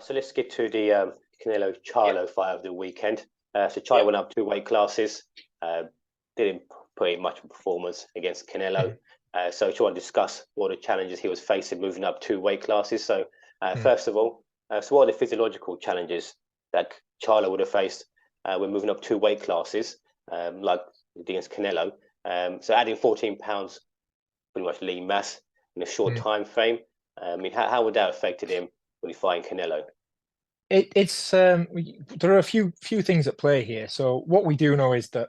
So let's get to the Canelo Charlo fight of the weekend. So Charlo Yep. went up 2 weight classes, didn't put in much performance against Canelo. So I want to discuss what the challenges he was facing moving up 2 weight classes. So first of all, so what are the physiological challenges that Charlo would have faced when moving up 2 weight classes, like against Canelo? So adding 14 pounds, pretty much lean mass in a short time frame. I mean, how would that have affected him when he fighting Canelo? It's there are a few things at play here. So what we do know is that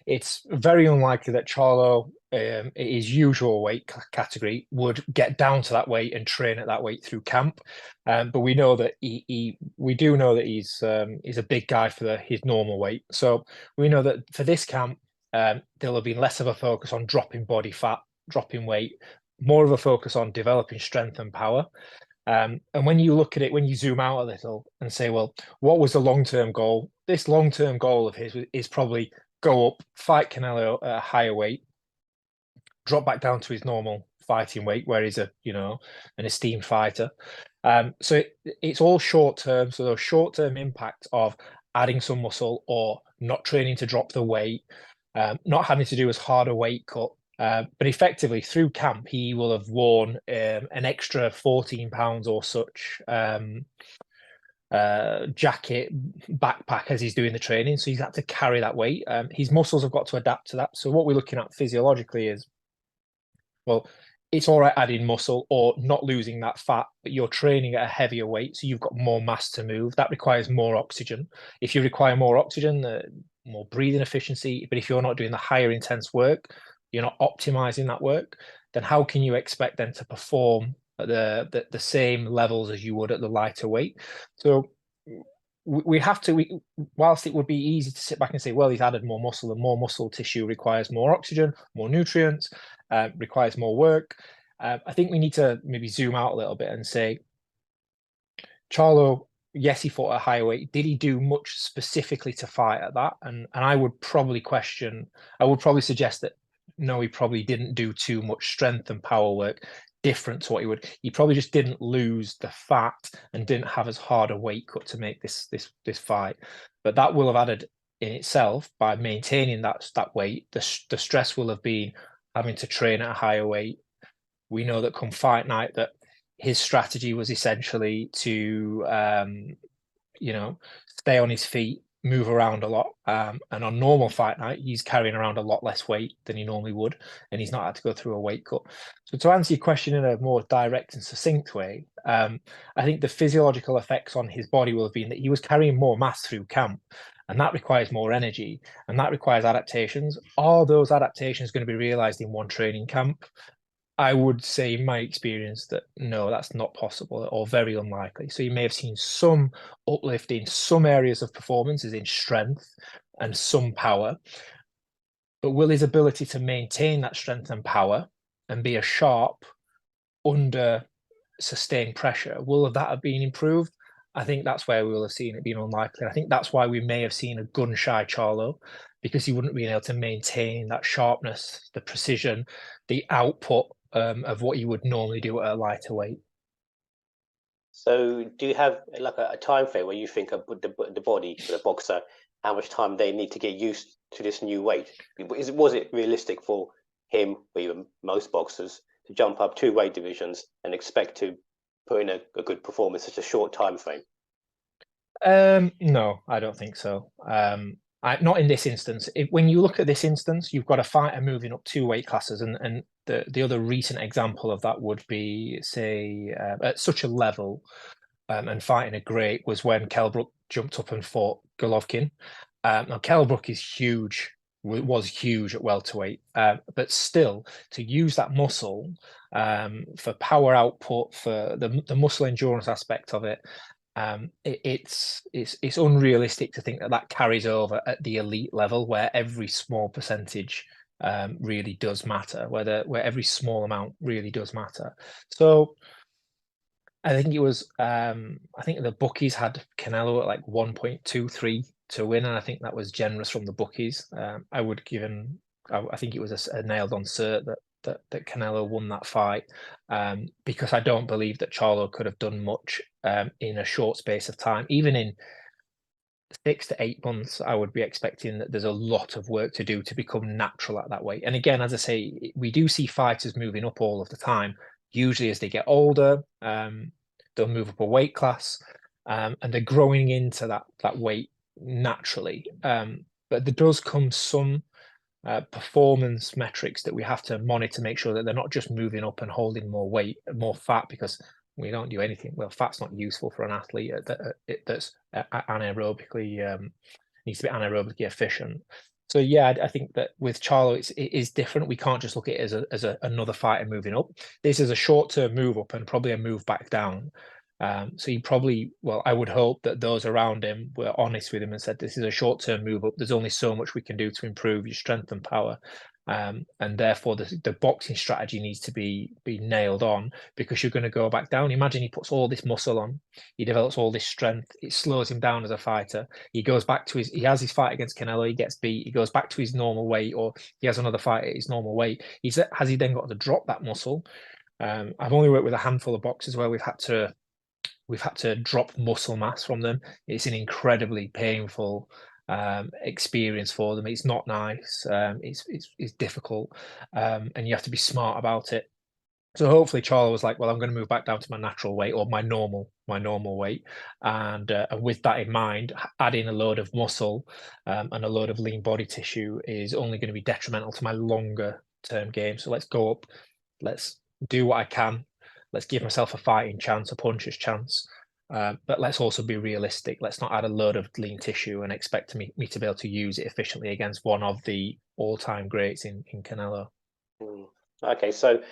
it's very unlikely that Charlo, his usual weight category, would get down to that weight and train at that weight through camp. But we know that we do know that he's a big guy for his normal weight. So we know that for this camp, there'll have been less of a focus on dropping body fat, dropping weight, more of a focus on developing strength and power. And when you look at it, when you zoom out a little and say, well, what was the long-term goal? This long-term goal of his is probably go up, fight Canelo at a higher weight, drop back down to his normal fighting weight, where he's an esteemed fighter. So it's all short-term. So those short-term impacts of adding some muscle or not training to drop the weight, not having to do as hard a weight cut. But effectively, through camp, he will have worn an extra 14 pounds or such jacket, backpack as he's doing the training. So he's had to carry that weight. His muscles have got to adapt to that. So what we're looking at physiologically is, well, it's all right adding muscle or not losing that fat, but you're training at a heavier weight, so you've got more mass to move. That requires more oxygen. If you require more oxygen, more breathing efficiency. But if you're not doing the higher intense work, you're not optimizing that work, then how can you expect them to perform at the same levels as you would at the lighter weight? So we have to, whilst it would be easy to sit back and say, well, he's added more muscle, and more muscle tissue requires more oxygen, more nutrients, requires more work. I think we need to maybe zoom out a little bit and say, Charlo, yes, he fought at a higher weight. Did he do much specifically to fight at that? And I would probably suggest that no, he probably didn't do too much strength and power work different to what he would. He probably just didn't lose the fat and didn't have as hard a weight cut to make this fight. But that will have added in itself by maintaining that weight. The stress will have been having to train at a higher weight. We know that come fight night that his strategy was essentially to stay on his feet, move around a lot. And on normal fight night, he's carrying around a lot less weight than he normally would, and he's not had to go through a weight cut. So to answer your question in a more direct and succinct way, I think the physiological effects on his body will have been that he was carrying more mass through camp, and that requires more energy, and that requires adaptations. Are those adaptations going to be realized in one training camp? I would say, in my experience, that no, that's not possible or very unlikely. So you may have seen some uplift in some areas of performance, as in strength and some power. But will his ability to maintain that strength and power and be as sharp under sustained pressure, will that have been improved? I think that's where we will have seen it being unlikely. I think that's why we may have seen a gun-shy Charlo, because he wouldn't be able to maintain that sharpness, the precision, the output of what you would normally do at a lighter weight. So do you have like a time frame where you think of the body for the boxer, how much time they need to get used to this new weight? Was it realistic for him, or even most boxers, to jump up 2 weight divisions and expect to put in a good performance in such a short time frame? No, I don't think so. Not in this instance. When you look at this instance, you've got a fighter moving up 2 weight classes, and the other recent example of that would be, say, at such a level and fighting a great was when Kell Brook jumped up and fought Golovkin. Now Kell Brook is huge, was huge at welterweight, but still to use that muscle for power output, for the muscle endurance aspect of it. It's unrealistic to think that carries over at the elite level, where every small percentage really does matter, where every small amount really does matter. So I think it was I think the bookies had Canelo at like 1.23 to win, and I think that was generous from the bookies. I think it was a nailed on cert that Canelo won that fight, because I don't believe that Charlo could have done much in a short space of time. Even in 6 to 8 months, I would be expecting that there's a lot of work to do to become natural at that weight. And again, as I say, we do see fighters moving up all of the time. Usually as they get older, they'll move up a weight class, and they're growing into that weight naturally. But there does come some performance metrics that we have to monitor, make sure that they're not just moving up and holding more weight, more fat, because we don't do anything. Well, fat's not useful for an athlete that's anaerobically needs to be anaerobically efficient. So yeah, I think that with Charlo, it is different. We can't just look at it as another fighter moving up. This is a short-term move up and probably a move back down. So he probably, well, I would hope that those around him were honest with him and said, this is a short-term move up. There's only so much we can do to improve your strength and power. And therefore the boxing strategy needs to be nailed on, because you're going to go back down. Imagine he puts all this muscle on, he develops all this strength, it slows him down as a fighter. He goes back to he has his fight against Canelo, he gets beat, he goes back to his normal weight, or he has another fight at his normal weight. Has he then got to drop that muscle? I've only worked with a handful of boxers where we've had to drop muscle mass from them. It's an incredibly painful experience for them. It's not nice. It's difficult, and you have to be smart about it. So hopefully Charlo was like, well, I'm going to move back down to my natural weight, or my normal weight, and with that in mind, adding a load of muscle and a load of lean body tissue is only going to be detrimental to my longer term game. So let's go up, let's do what I can, let's give myself a fighting chance, a puncher's chance, but let's also be realistic. Let's not add a load of lean tissue and expect me to be able to use it efficiently against one of the all-time greats in Canelo. Okay, so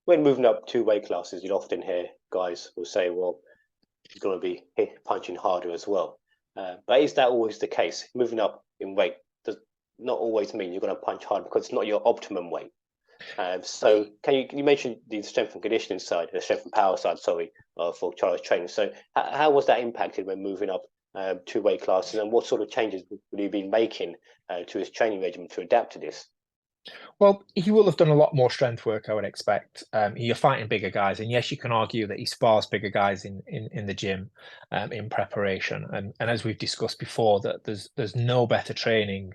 when moving up 2 weight classes, you'll often hear guys will say, well, you're going to be punching harder as well. But is that always the case? Moving up in weight does not always mean you're going to punch hard, because it's not your optimum weight. So you mentioned the strength and conditioning side, the strength and power side, sorry, for Charlo's training. So how was that impacted when moving up 2 weight classes, and what sort of changes would he be making to his training regimen to adapt to this? Well, he will have done a lot more strength work, I would expect. You're fighting bigger guys, and yes, you can argue that he spars bigger guys in the gym in preparation. And as we've discussed before, that there's no better training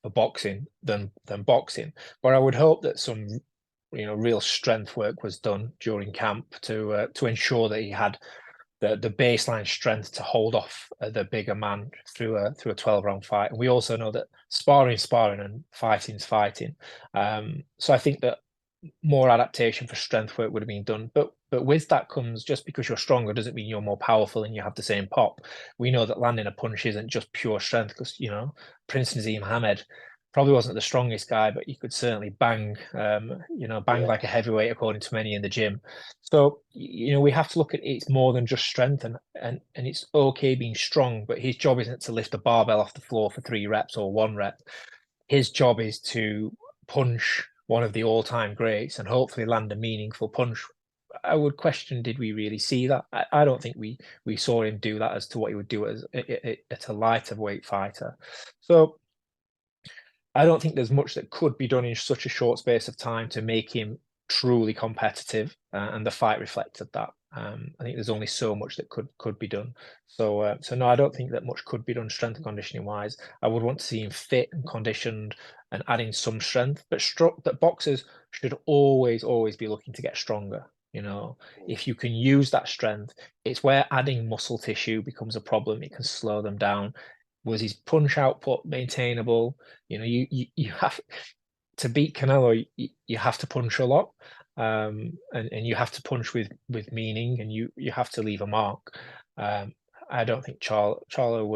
for boxing than boxing. But I would hope that some real strength work was done during camp to ensure that he had the baseline strength to hold off the bigger man through a 12-round fight. And we also know that sparring and fighting's fighting. So I think that more adaptation for strength work would have been done. But with that comes, just because you're stronger doesn't mean you're more powerful and you have the same pop. We know that landing a punch isn't just pure strength, because Prince Naseem Hamed probably wasn't the strongest guy, but he could certainly bang like a heavyweight, according to many in the gym. So we have to look at it's more than just strength, and it's okay being strong, but his job isn't to lift a barbell off the floor for 3 reps or 1 rep. His job is to punch one of the all-time greats and hopefully land a meaningful punch. I would question, did we really see that? I don't think we saw him do that as to what he would do as at a lighter weight fighter. So I don't think there's much that could be done in such a short space of time to make him truly competitive, and the fight reflected that. I think there's only so much that could be done. So no, I don't think that much could be done strength and conditioning wise. I would want to see him fit and conditioned and adding some strength, but boxers should always be looking to get stronger. If you can use that strength, it's where adding muscle tissue becomes a problem. It can slow them down. Was his punch output maintainable? You have to beat Canelo. You have to punch a lot, and you have to punch with meaning, and you have to leave a mark. I don't think Charlo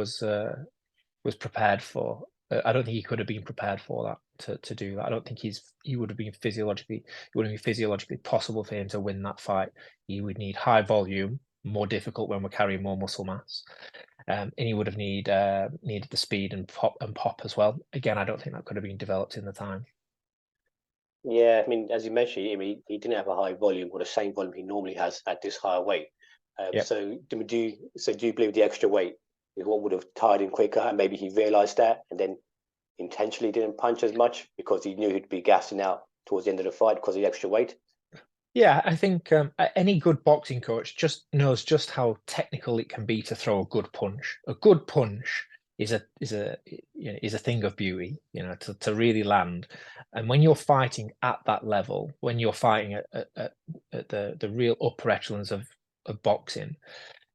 was prepared for. I don't think he could have been prepared for that to do that. I don't think he would have been physiologically. It wouldn't be physiologically possible for him to win that fight. He would need high volume, more difficult when we're carrying more muscle mass. And he would have needed the speed and pop as well. Again, I don't think that could have been developed in the time. Yeah, I mean, as you mentioned, he didn't have a high volume, or the same volume he normally has at this higher weight. Yep. So do you believe the extra weight is what would have tired him quicker, and maybe he realised that, and then intentionally didn't punch as much because he knew he'd be gassing out towards the end of the fight because of the extra weight? Yeah, I think any good boxing coach just knows just how technical it can be to throw a good punch. A good punch is a thing of beauty, to really land. And when you're fighting at that level, when you're fighting at the real upper echelons of boxing,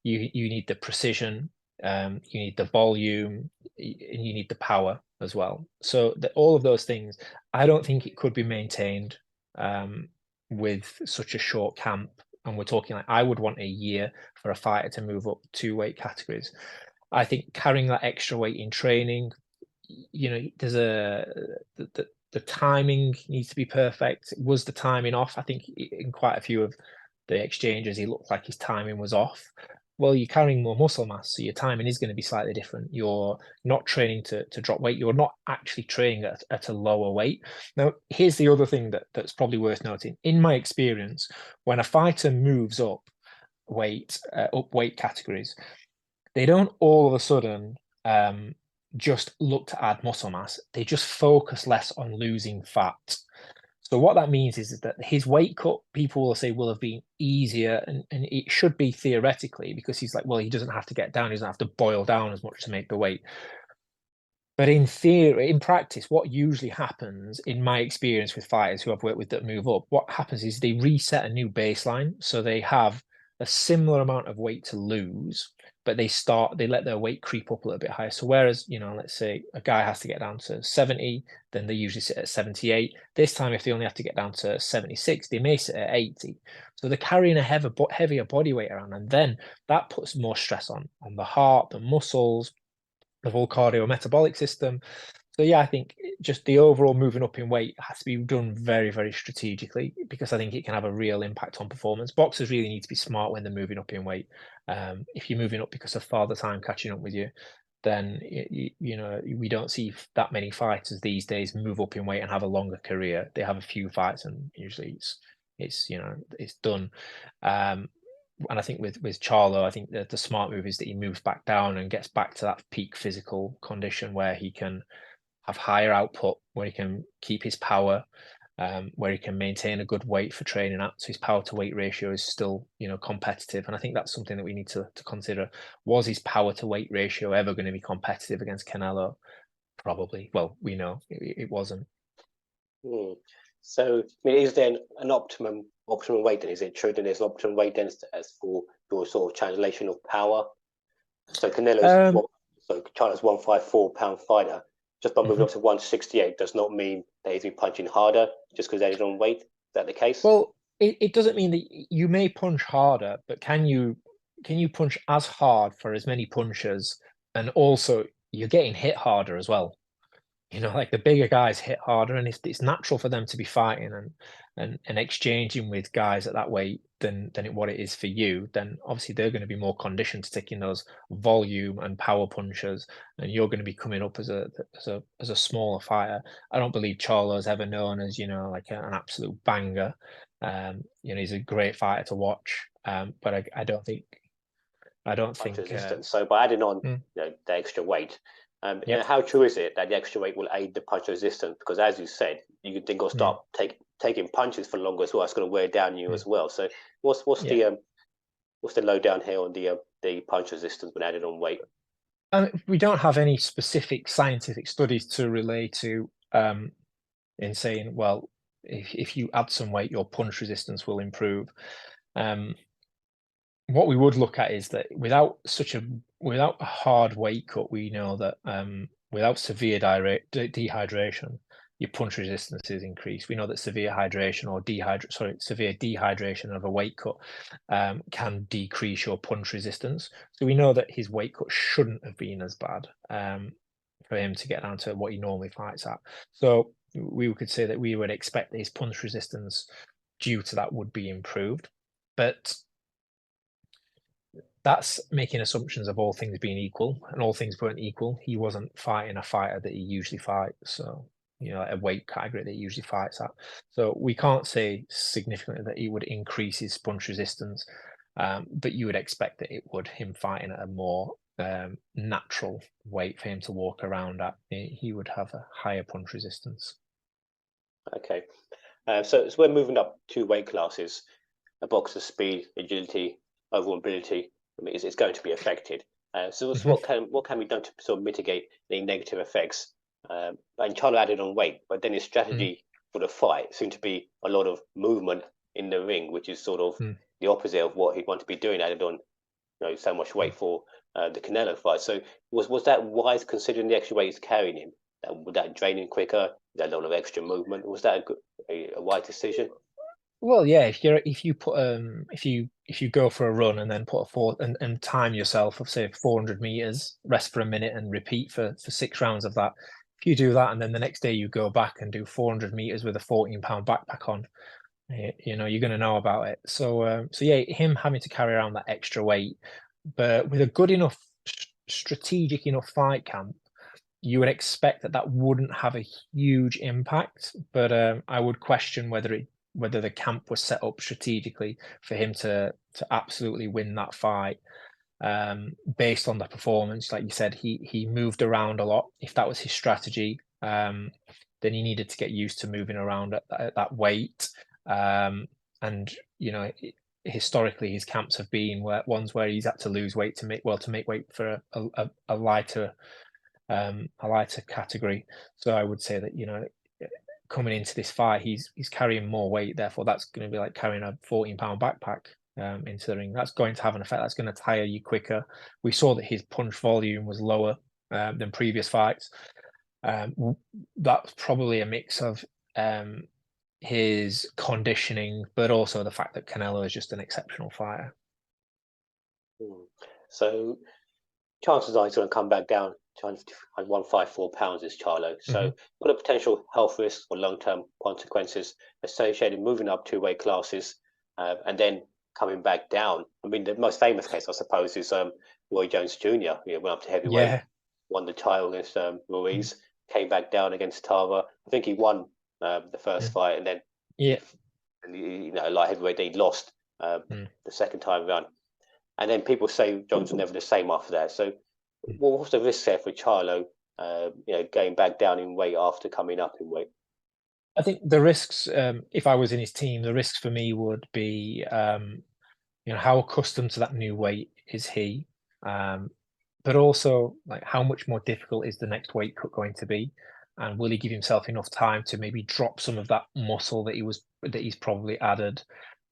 you need the precision, you need the volume, and you need the power as well. So all of those things, I don't think it could be maintained with such a short camp. And we're talking like I would want a year for a fighter to move up 2 weight categories. I think carrying that extra weight in training, there's the timing needs to be perfect. Was the timing off? I think in quite a few of the exchanges, he looked like his timing was off. Well, you're carrying more muscle mass, so your timing is going to be slightly different. You're not training to drop weight. You're not actually training at a lower weight. Now, here's the other thing that's probably worth noting. In my experience, when a fighter moves up weight categories, they don't all of a sudden just look to add muscle mass. They just focus less on losing fat. So what that means is that his weight cut, people will say, will have been easier, and it should be theoretically, because he's like, well, he doesn't have to get down, he doesn't have to boil down as much to make the weight. But in theory, in practice, what usually happens, in my experience with fighters who I've worked with that move up, what happens is they reset a new baseline. So they have a similar amount of weight to lose, but they let their weight creep up a little bit higher. So whereas, let's say a guy has to get down to 70, then they usually sit at 78. This time, if they only have to get down to 76, they may sit at 80. So they're carrying a heavier body weight around, and then that puts more stress on the heart, the muscles, the whole cardio-metabolic system. So yeah, I think just the overall moving up in weight has to be done very, very strategically, because I think it can have a real impact on performance. Boxers really need to be smart when they're moving up in weight. If you're moving up because of Father Time catching up with you, then we don't see that many fighters these days move up in weight and have a longer career. They have a few fights, and usually it's done. And I think with Charlo, I think that the smart move is that he moves back down and gets back to that peak physical condition where he can have higher output, where he can keep his power, where he can maintain a good weight for training at. So his power to weight ratio is still, competitive. And I think that's something that we need to consider. Was his power to weight ratio ever going to be competitive against Canelo? Probably. Well, we know it wasn't. So, is there an optimum weight then? Is it true that there's an optimum weight then as for your sort of translation of power? So Charlo's 154-pound fighter. Just by moving up to 168 does not mean that he's been punching harder just because they're on weight. Is that the case? Well, it doesn't mean that you may punch harder, but can you punch as hard for as many punches? And also, you're getting hit harder as well. Like the bigger guys hit harder, and if it's natural for them to be fighting and exchanging with guys at that weight than what it is for you, then obviously they're going to be more conditioned to taking those volume and power punches, and you're going to be coming up as a smaller fighter. I don't believe Charlo's ever known as like an absolute banger. He's a great fighter to watch, but I don't think resistance. So by adding on the extra weight. How true is it that the extra weight will aid the punch resistance? Because as you said, you can then go start taking punches for longer as well. It's going to wear down you as well. So what's the lowdown here on the punch resistance when added on weight? We don't have any specific scientific studies to relay to in saying, well, if you add some weight, your punch resistance will improve. What we would look at is that without a hard weight cut, we know that without severe dehydration, your punch resistance is increased. We know that severe hydration or severe dehydration of a weight cut can decrease your punch resistance. So we know that his weight cut shouldn't have been as bad for him to get down to what he normally fights at. So we could say that we would expect that his punch resistance due to that would be improved. But that's making assumptions of all things being equal, and all things weren't equal. He wasn't fighting a fighter that he usually fights, so a weight category that he usually fights at. So we can't say significantly that he would increase his punch resistance, but you would expect that it would, him fighting at a more natural weight for him to walk around at. He would have a higher punch resistance. Okay. So we're moving up 2 weight classes. A boxer's speed, agility, overall ability, I mean, it's going to be affected. So what can be done to sort of mitigate any negative effects? And Charlo added on weight, but then his strategy for the fight seemed to be a lot of movement in the ring, which is sort of the opposite of what he'd want to be doing. Added on, so much weight for the Canelo fight. So was that wise considering the extra weight he's carrying him? Would that drain him quicker? That a lot of extra movement? Was that a wise decision? Well, yeah, if you go for a run and then put and time yourself of say 400 meters, rest for a minute and repeat for 6 rounds of that. If you do that and then the next day you go back and do 400 meters with a 14-pound backpack on, you're going to know about it. So yeah, him having to carry around that extra weight, but with a good enough, strategic enough fight camp, you would expect that wouldn't have a huge impact. But I would question whether the camp was set up strategically for him to absolutely win that fight. Based on the performance, like you said, he moved around a lot. If that was his strategy, then he needed to get used to moving around at that weight. And historically, his camps have been ones where he's had to lose weight to make weight for a lighter category. So I would say that coming into this fight, he's carrying more weight. Therefore, that's going to be like carrying a 14-pound backpack into the ring. That's going to have an effect. That's going to tire you quicker. We saw that his punch volume was lower than previous fights. That's probably a mix of his conditioning, but also the fact that Canelo is just an exceptional fighter. So chances are he's going to come back down to 154 pounds is Charlo. So what are potential health risks or long-term consequences associated with moving up 2 weight classes and then coming back down? I mean, the most famous case, I suppose, is Roy Jones Jr. Went up to heavyweight, won the title against Ruiz, came back down against Tava. I think he won the first fight, and then light heavyweight, he lost the second time around. And then people say Jones was never the same after that. So what's the risk there for Charlo, going back down in weight after coming up in weight? I think the risks, if I was in his team, the risks for me would be, how accustomed to that new weight is he, but also like how much more difficult is the next weight cut going to be, and will he give himself enough time to maybe drop some of that muscle that he's probably added.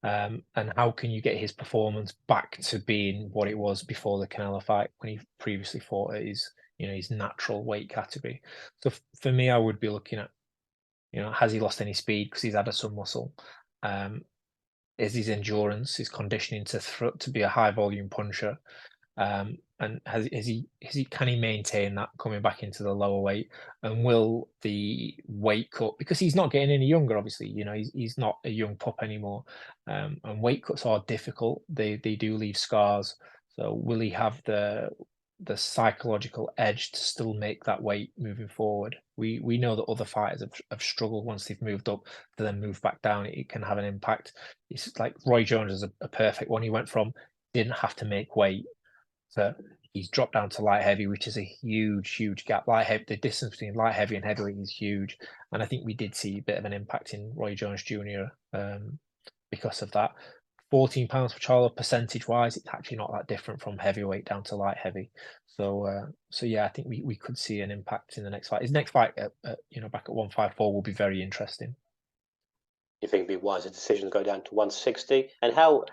And how can you get his performance back to being what it was before the Canelo fight when he previously fought at his natural weight category? So for me, I would be looking at, has he lost any speed because he's added some muscle? Is his endurance, his conditioning to be a high volume puncher? And can he maintain that coming back into the lower weight? And will the weight cut, because he's not getting any younger, obviously, he's not a young pup anymore, and weight cuts are difficult. They do leave scars. So will he have the psychological edge to still make that weight moving forward? We know that other fighters have struggled once they've moved up to then move back down. It can have an impact. It's like Roy Jones is a perfect one. He went from didn't have to make weight, so he's dropped down to light heavy, which is a huge gap. Light heavy, the distance between light heavy and heavyweight is huge, and I think we did see a bit of an impact in Roy Jones Jr. Because of that. 14 pounds for Charlo, percentage wise, it's actually not that different from heavyweight down to light heavy. So yeah, I think we could see an impact in the next fight. His next fight, back at 154, will be very interesting. You think it'd be wise a decision to go down to 160? And how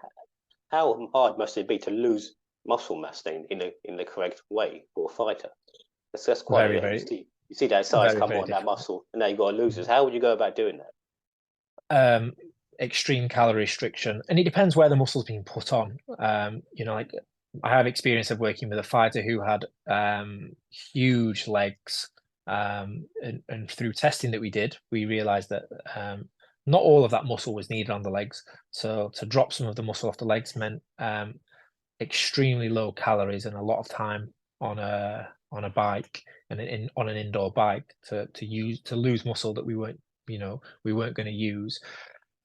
hard must it be to lose muscle mass then in the correct way for a fighter? That's quite very. You see that size come on, that muscle, and now you've got to lose it. How would you go about doing that? Extreme calorie restriction, and it depends where the muscle's being put on. Like I have experience of working with a fighter who had huge legs, and through testing that we did, we realized that not all of that muscle was needed on the legs. So to drop some of the muscle off the legs meant extremely low calories and a lot of time on a bike and on an indoor bike to lose muscle that we weren't going to use.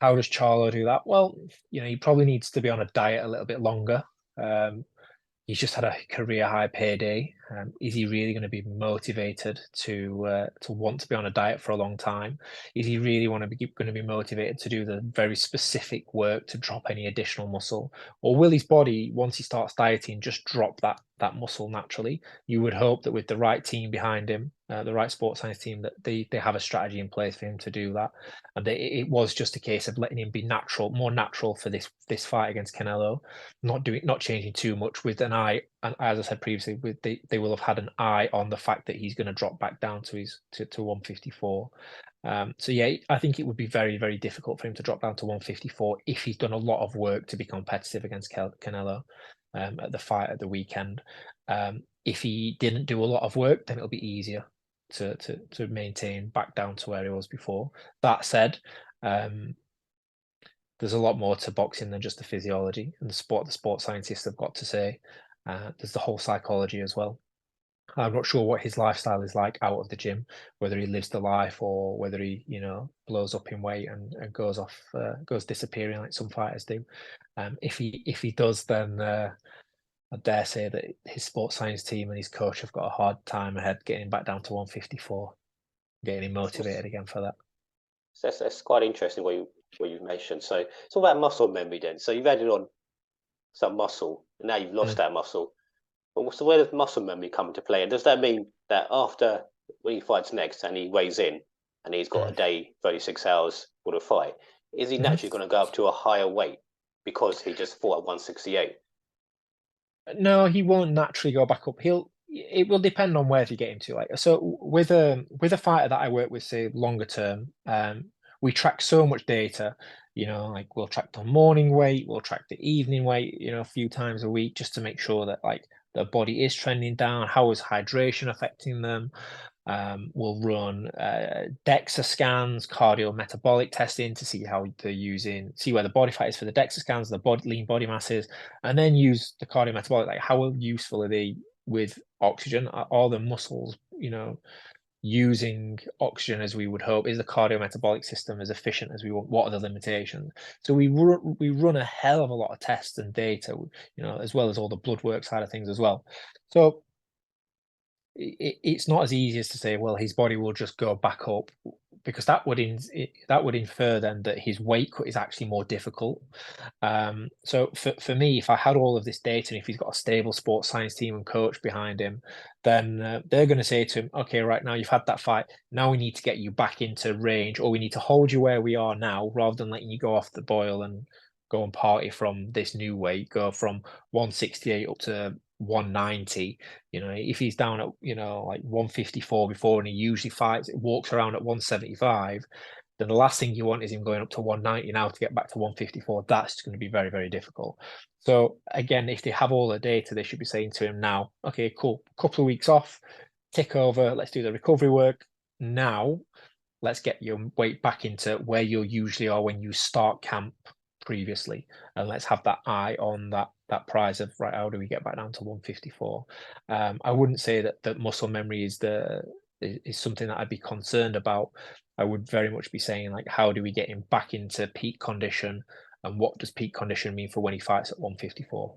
How does Charlo do that? Well, he probably needs to be on a diet a little bit longer. He's just had a career high payday. Is he really going to be motivated to want to be on a diet for a long time? Is he really going to be motivated to do the very specific work to drop any additional muscle, or will his body, once he starts dieting, just drop that muscle naturally? You would hope that with the right team behind him, the right sports science team, that they have a strategy in place for him to do that. And it was just a case of letting him be more natural for this fight against Canelo, not changing too much with an eye. And as I said previously, they will have had an eye on the fact that he's going to drop back down to 154. So yeah, I think it would be very, very difficult for him to drop down to 154 if he's done a lot of work to be competitive against Canelo at the fight at the weekend. If he didn't do a lot of work, then it'll be easier to maintain back down to where he was before. That said, there's a lot more to boxing than just the physiology and the sports scientists have got to say. There's the whole psychology as well. I'm not sure what his lifestyle is like out of the gym, whether he lives the life or whether he, blows up in weight and goes disappearing like some fighters do. If he does, then I dare say that his sports science team and his coach have got a hard time ahead getting back down to 154, getting him motivated again for that. So that's quite interesting what you've mentioned. So it's all about muscle memory then. So you've added on some muscle, and now you've lost that muscle. But so where does muscle memory come into play? And does that mean that after when he fights next and he weighs in and he's got a day, 36 hours for the fight, is he naturally going to go up to a higher weight because he just fought at 168? No, he won't naturally go back up. It will depend on where you get him to. Like, so with a fighter that I work with, say longer term, we track so much data. Like we'll track the morning weight, we'll track the evening weight, a few times a week, just to make sure that like the body is trending down. How is hydration affecting them? We'll run DEXA scans, cardio-metabolic testing to see how they're see where the body fat is for the DEXA scans, the lean body masses, and then use the cardio-metabolic. Like how useful are they with oxygen? Are all the muscles, using oxygen as we would hope? Is the cardio-metabolic system as efficient as we want? What are the limitations? So we run a hell of a lot of tests and data, as well as all the blood work side of things as well. So it's not as easy as to say, well, his body will just go back up, because that would infer then that his weight cut is actually more difficult. So for me, if I had all of this data and if he's got a stable sports science team and coach behind him, then they're going to say to him, okay, right now you've had that fight. Now we need to get you back into range, or we need to hold you where we are now rather than letting you go off the boil and go and party from this new weight, go from 168 up to 190. If he's down at like 154 before and he usually walks around at 175, then the last thing you want is him going up to 190 now to get back to 154. That's going to be very, very difficult. So again, if they have all the data, they should be saying to him now, okay, cool, couple of weeks off, tick over, let's do the recovery work. Now let's get your weight back into where you usually are when you start camp previously, and let's have that eye on that prize of, right, how do we get back down to 154? I wouldn't say that muscle memory is something that I'd be concerned about. I would very much be saying, like, how do we get him back into peak condition, and what does peak condition mean for when he fights at 154?